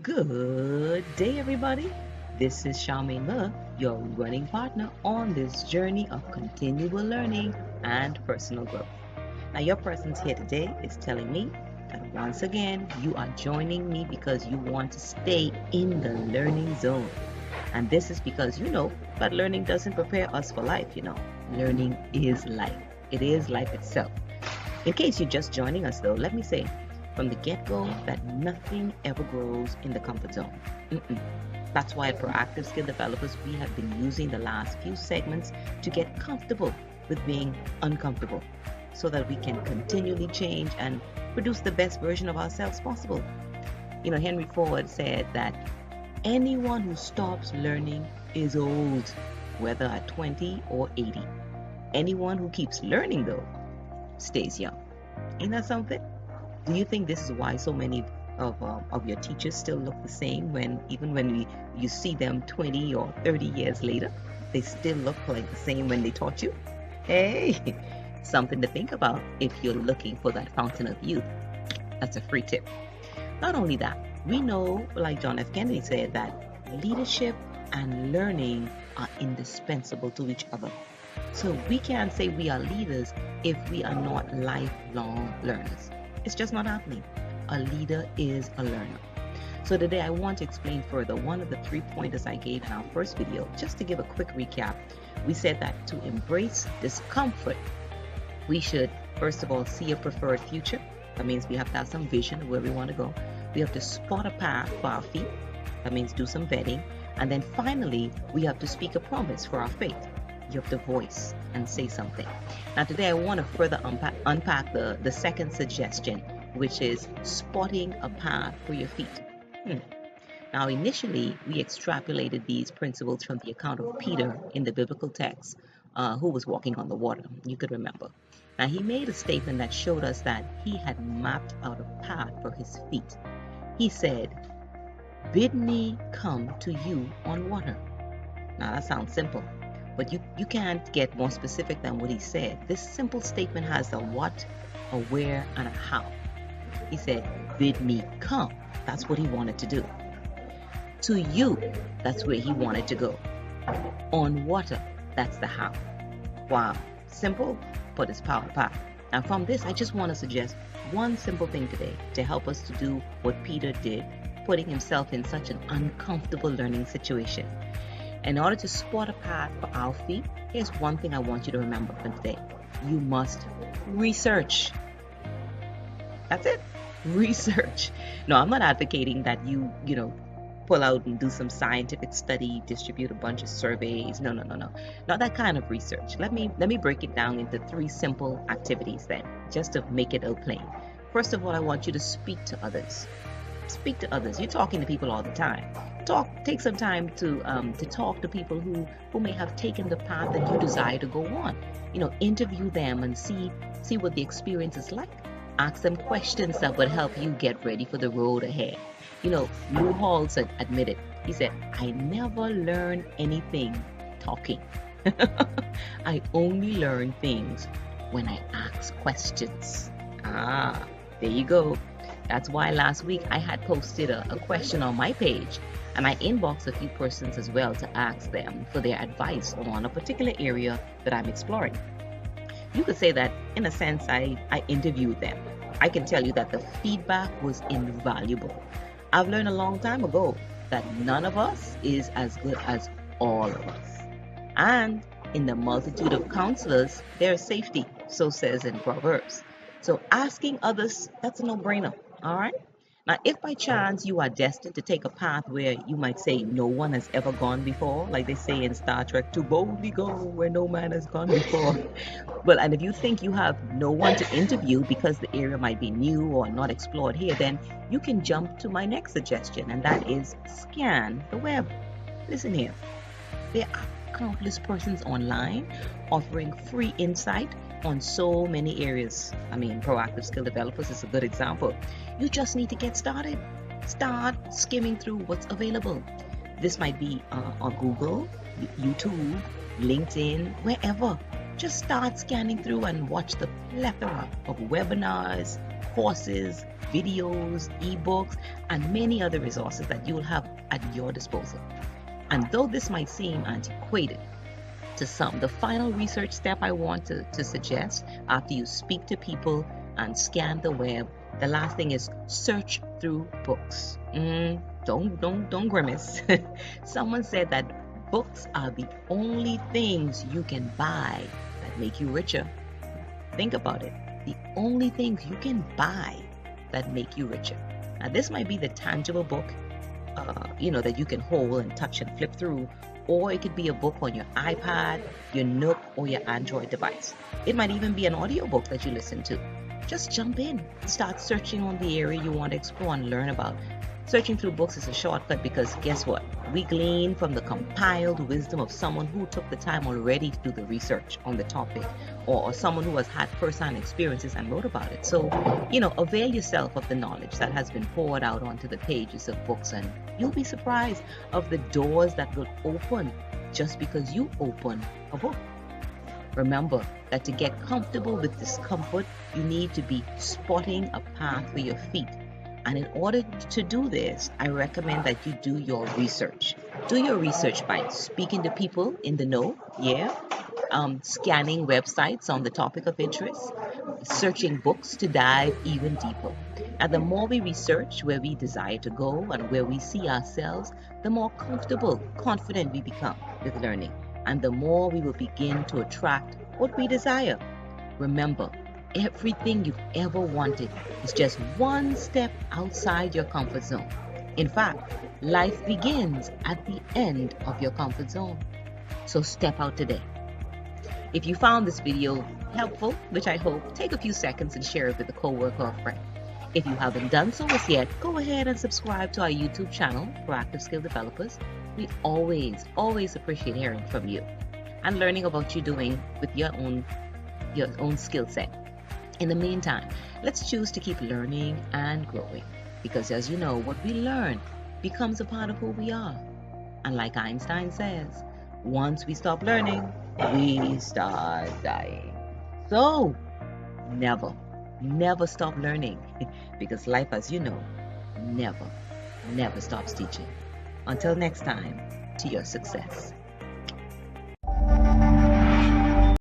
Good day, everybody. This is Charmaine Miller, your running partner on this journey of continual learning and personal growth. Now, your presence here today is telling me that once again, you are joining me because you want to stay in the learning zone. And this is because you know that learning doesn't prepare us for life. Learning is life, it is life itself. In case you're just joining us, though, let me say from the get-go that nothing ever grows in the comfort zone. That's why at Proactive Skill Developers, we have been using the last few segments to get comfortable with being uncomfortable so that we can continually change and produce the best version of ourselves possible. Henry Ford said that anyone who stops learning is old, whether at 20 or 80. Anyone who keeps learning, though, stays young. Ain't that something? Do you think this is why so many of your teachers still look the same even when you see them 20 or 30 years later? They still look like the same when they taught you? Hey, something to think about if you're looking for that fountain of youth. That's a free tip. Not only that, we know, like John F. Kennedy said, that leadership and learning are indispensable to each other. So we can't say we are leaders if we are not lifelong learners. It's just not happening. A leader is a learner. So today I want to explain further one of the 3 pointers I gave in our first video. Just to give a quick recap, we said that to embrace discomfort, we should first of all see a preferred future. That means we have to have some vision of where we want to go. We have to spot a path for our feet. That means do some vetting. And then finally, we have to speak a promise for our faith. You have to voice and say something. Now today I want to further unpack the second suggestion, which is spotting a path for your feet. Now initially we extrapolated these principles from the account of Peter in the biblical text, who was walking on the water. You could remember. Now he made a statement that showed us that he had mapped out a path for his feet. He said, "Bid me come to you on water." Now that sounds simple. But you can't get more specific than what he said. This simple statement has a what, a where, and a how. He said, "Bid me come." That's what he wanted to do. To you, that's where he wanted to go. On water, that's the how. Wow, simple, but it's power. Now from this, I just want to suggest one simple thing today to help us to do what Peter did, putting himself in such an uncomfortable learning situation. In order to spot a path for our feet, here's one thing I want you to remember from today. You must research. That's it. Research. No, I'm not advocating that you pull out and do some scientific study, distribute a bunch of surveys. No. Not that kind of research. Let me break it down into 3 simple activities then, just to make it plain. First of all, I want you to speak to others. Speak to others. You're talking to people all the time. Take some time to talk to people who may have taken the path that you desire to go on. Interview them and see what the experience is like. Ask them questions that would help you get ready for the road ahead. Lou Hall admitted. He said, "I never learn anything talking. I only learn things when I ask questions." There you go. That's why last week I had posted a question on my page, and I inboxed a few persons as well to ask them for their advice on a particular area that I'm exploring. You could say that, in a sense, I interviewed them. I can tell you that the feedback was invaluable. I've learned a long time ago that none of us is as good as all of us. And in the multitude of counselors, there is safety, so says in Proverbs. So asking others, that's a no-brainer. All right. Now, if by chance you are destined to take a path where you might say no one has ever gone before, like they say in Star Trek, to boldly go where no man has gone before. Well, and if you think you have no one to interview because the area might be new or not explored here, then you can jump to my next suggestion, and that is scan the web. Listen here. There are countless persons online offering free insight on so many areas. Proactive Skill Developers is a good example. You just need to get started. Start skimming through what's available. This might be on Google, YouTube, LinkedIn, wherever. Just start scanning through and watch the plethora of webinars, courses, videos, ebooks, and many other resources that you'll have at your disposal. And though this might seem antiquated to some, the final research step I want to suggest after you speak to people and scan the web, the last thing is search through books. Don't grimace. Someone said that books are the only things you can buy that make you richer. Think about it. The only things you can buy that make you richer. Now, this might be the tangible book, that you can hold and touch and flip through, or it could be a book on your iPad, your Nook, or your Android device. It might even be an audiobook that you listen to. Just jump in, start searching on the area you want to explore and learn about. Searching through books is a shortcut because guess what? We glean from the compiled wisdom of someone who took the time already to do the research on the topic, or someone who has had first-hand experiences and wrote about it. So, avail yourself of the knowledge that has been poured out onto the pages of books, and you'll be surprised of the doors that will open just because you open a book. Remember that to get comfortable with discomfort, you need to be spotting a path for your feet. And in order to do this, I recommend that you do your research. Do your research by speaking to people in the know, scanning websites on the topic of interest, searching books to dive even deeper. And the more we research where we desire to go and where we see ourselves, the more comfortable, confident we become with learning. And the more we will begin to attract what we desire. Remember, everything you've ever wanted is just one step outside your comfort zone. In fact, life begins at the end of your comfort zone. So step out today. If you found this video helpful, which I hope, take a few seconds and share it with a coworker or friend. If you haven't done so as yet, go ahead and subscribe to our YouTube channel, Proactive Skill Developers. We always appreciate hearing from you and learning about you doing with your own skill set. In the meantime, let's choose to keep learning and growing, because as you know, what we learn becomes a part of who we are. And like Einstein says, once we stop learning, we start dying. So never stop learning, because life, as you know, never stops teaching. Until next time, to your success.